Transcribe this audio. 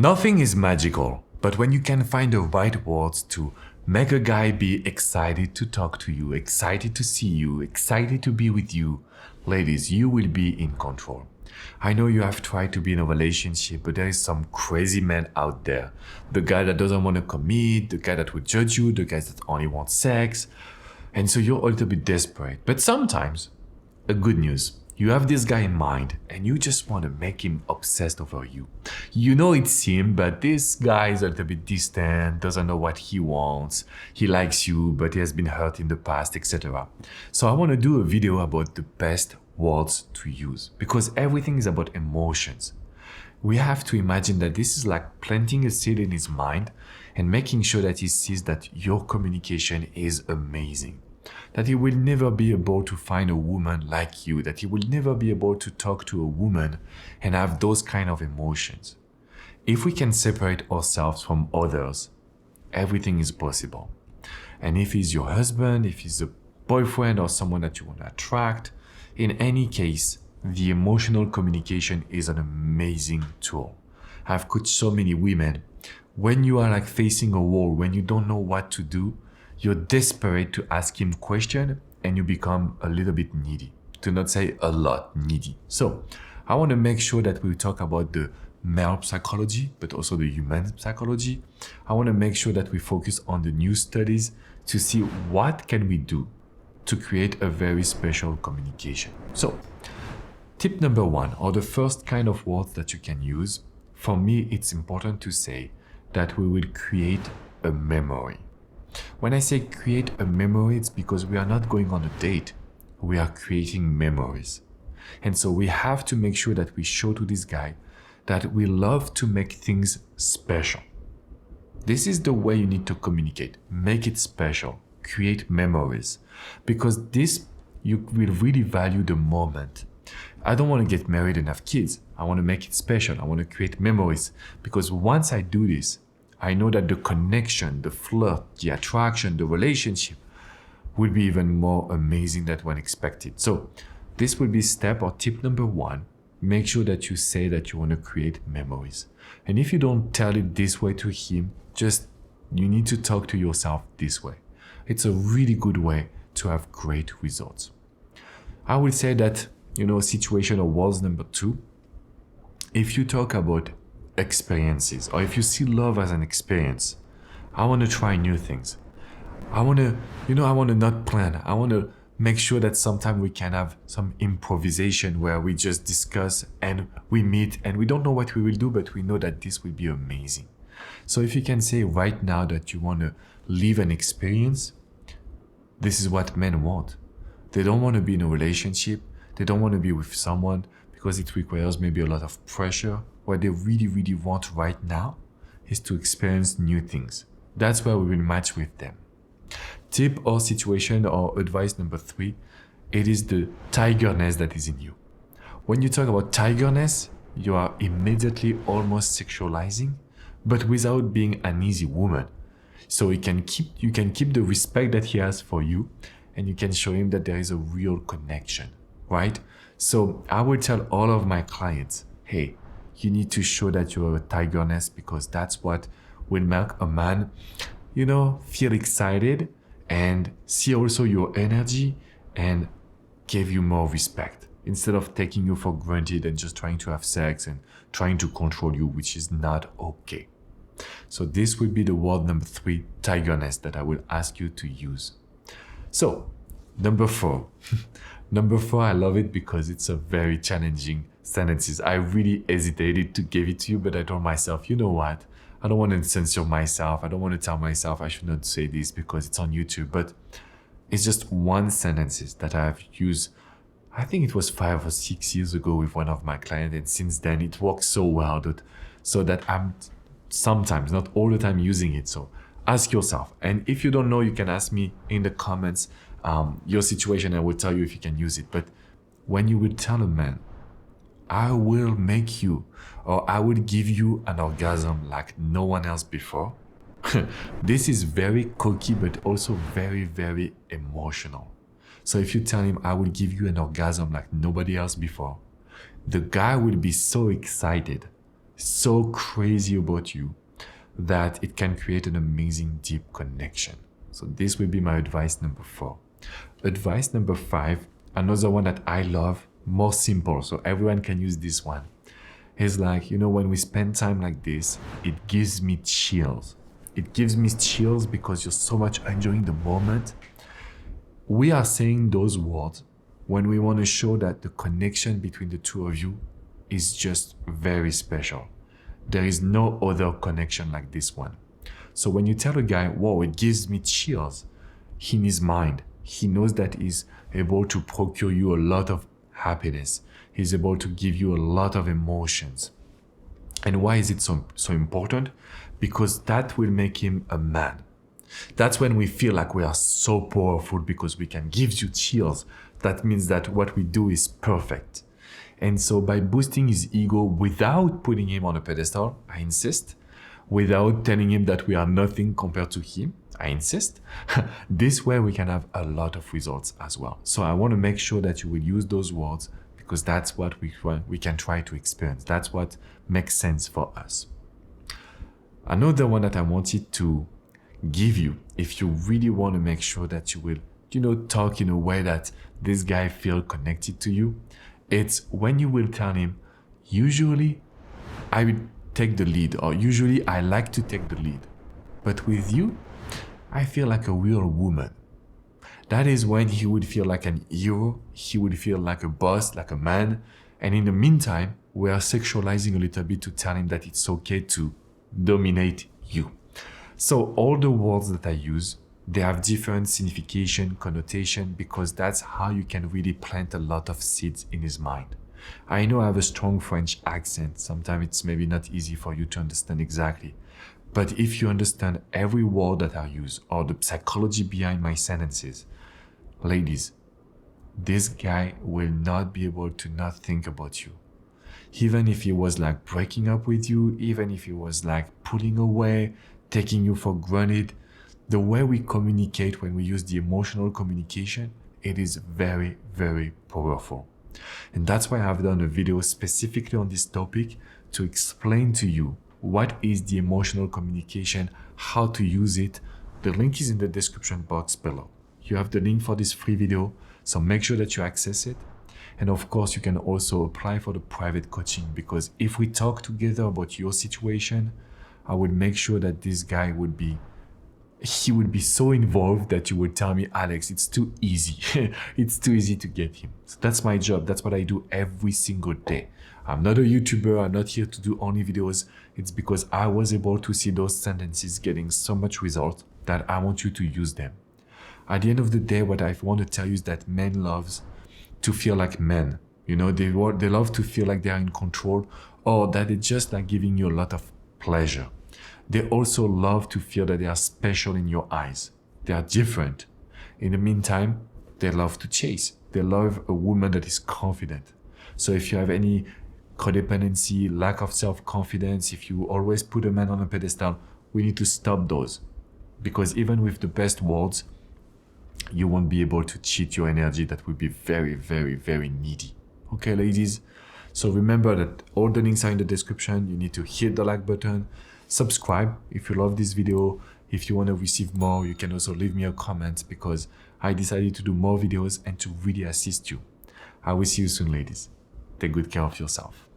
Nothing is magical, but when you can find the right words to make a guy be excited to talk to you, excited to see you, excited to be with you, ladies, you will be in control. I know you have tried to be in a relationship, but there is some crazy man out there. The guy that doesn't want to commit, the guy that will judge you, the guy that only wants sex. And so you're a little bit desperate. But sometimes, a good news, you have this guy in mind and you just want to make him obsessed over you. You know it's him, but this guy is a little bit distant, doesn't know what he wants. He likes you, but he has been hurt in the past, etc. So I want to do a video about the best words to use because everything is about emotions. We have to imagine that this is like planting a seed in his mind and making sure that he sees that your communication is amazing. That he will never be able to find a woman like you, that he will never be able to talk to a woman and have those kind of emotions. If we can separate ourselves from others, everything is possible. And if he's your husband, if he's a boyfriend or someone that you want to attract, in any case, the emotional communication is an amazing tool. I've coached so many women. When you are like facing a wall, when you don't know what to do, you're desperate to ask him questions and you become a little bit needy, to not say a lot needy. So I want to make sure that we talk about the male psychology, but also the human psychology. I want to make sure that we focus on the new studies to see what can we do to create a very special communication. So tip number one, or the first kind of words that you can use, for me, it's important to say that we will create a memory. When I say create a memory, it's because we are not going on a date. We are creating memories. And so we have to make sure that we show to this guy that we love to make things special. This is the way you need to communicate. Make it special. Create memories. Because this, you will really value the moment. I don't want to get married and have kids. I want to make it special. I want to create memories. Because once I do this, I know that the connection, the flirt, the attraction, the relationship will be even more amazing than one expected. So this will be step or tip number one. Make sure that you say that you want to create memories. And if you don't tell it this way to him, you need to talk to yourself this way. It's a really good way to have great results. I would say that, situation or words number two, if you talk about experiences, or if you see love as an experience, I want to try new things. I want to not plan. I want to make sure that sometime we can have some improvisation where we just discuss and we meet and we don't know what we will do, but we know that this will be amazing. So if you can say right now that you want to live an experience, this is what men want. They don't want to be in a relationship. They don't want to be with someone because it requires maybe a lot of pressure. What they really, really want right now is to experience new things. That's where we will match with them. Tip or situation or advice number three, it is the tigerness that is in you. When you talk about tigerness, you are immediately almost sexualizing, but without being an easy woman. So you can keep the respect that he has for you, and you can show him that there is a real connection, right? So I will tell all of my clients, hey, you need to show that you are a tigerness because that's what will make a man, feel excited and see also your energy and give you more respect instead of taking you for granted and just trying to have sex and trying to control you, which is not okay. So this would be the word number three, tigerness, that I will ask you to use. So number four. Number four, I love it because it's a very challenging sentences. I really hesitated to give it to you, but I told myself, you know what? I don't want to censor myself. I don't want to tell myself I should not say this because it's on YouTube, but it's just one sentence that I have used. I think it was 5 or 6 years ago with one of my clients, and since then it works so well that I'm sometimes, not all the time, using it. So ask yourself, and if you don't know, you can ask me in the comments your situation. I will tell you if you can use it. But when you would tell a man, I will make you, or I will give you an orgasm like no one else before, this is very cocky, but also very, very emotional. So if you tell him, I will give you an orgasm like nobody else before, the guy will be so excited, so crazy about you that it can create an amazing deep connection. So this will be my advice number 4. Advice number 5, another one that I love, more simple, so everyone can use this one. It's like, when we spend time like this, it gives me chills. It gives me chills because you're so much enjoying the moment. We are saying those words when we want to show that the connection between the two of you is just very special. There is no other connection like this one. So when you tell a guy, whoa, it gives me chills, in his mind, he knows that he's able to procure you a lot of happiness. He's able to give you a lot of emotions. And why is it so important? Because that will make him a man. That's when we feel like we are so powerful because we can give you chills. That means that what we do is perfect. And so by boosting his ego without putting him on a pedestal, I insist, without telling him that we are nothing compared to him, I insist, this way we can have a lot of results as well. So I want to make sure that you will use those words because that's what we can try to experience. That's what makes sense for us. Another one that I wanted to give you, if you really want to make sure that you will, talk in a way that this guy feels connected to you, it's when you will tell him, usually I will take the lead, or usually I like to take the lead. But with you, I feel like a real woman. That is when he would feel like an hero, he would feel like a boss, like a man. And in the meantime, we are sexualizing a little bit to tell him that it's okay to dominate you. So all the words that I use, they have different signification, connotation, because that's how you can really plant a lot of seeds in his mind. I know I have a strong French accent. Sometimes it's maybe not easy for you to understand exactly. But if you understand every word that I use or the psychology behind my sentences, ladies, this guy will not be able to not think about you. Even if he was like breaking up with you, even if he was like pulling away, taking you for granted, the way we communicate when we use the emotional communication, it is very, very powerful. And that's why I've done a video specifically on this topic to explain to you what is the emotional communication, how to use it. The link is in the description box below. You have the link for this free video, so make sure that you access it. And of course, you can also apply for the private coaching, because if we talk together about your situation, I would make sure that this guy would be so involved that you would tell me, Alex, it's too easy. It's too easy to get him. So that's my job. That's what I do every single day. I'm not a YouTuber. I'm not here to do only videos. It's because I was able to see those sentences getting so much result that I want you to use them. At the end of the day, what I want to tell you is that men loves to feel like men. They love to feel like they are in control, or that it's just like giving you a lot of pleasure. They also love to feel that they are special in your eyes. They are different. In the meantime, they love to chase. They love a woman that is confident. So if you have any codependency, lack of self-confidence, if you always put a man on a pedestal, we need to stop those. Because even with the best words, you won't be able to cheat your energy. That will be very, very, very needy. Okay, ladies? So remember that all the links are in the description. You need to hit the like button. Subscribe if you love this video. If you want to receive more, you can also leave me a comment, because I decided to do more videos and to really assist you. I will see you soon, ladies. Take good care of yourself.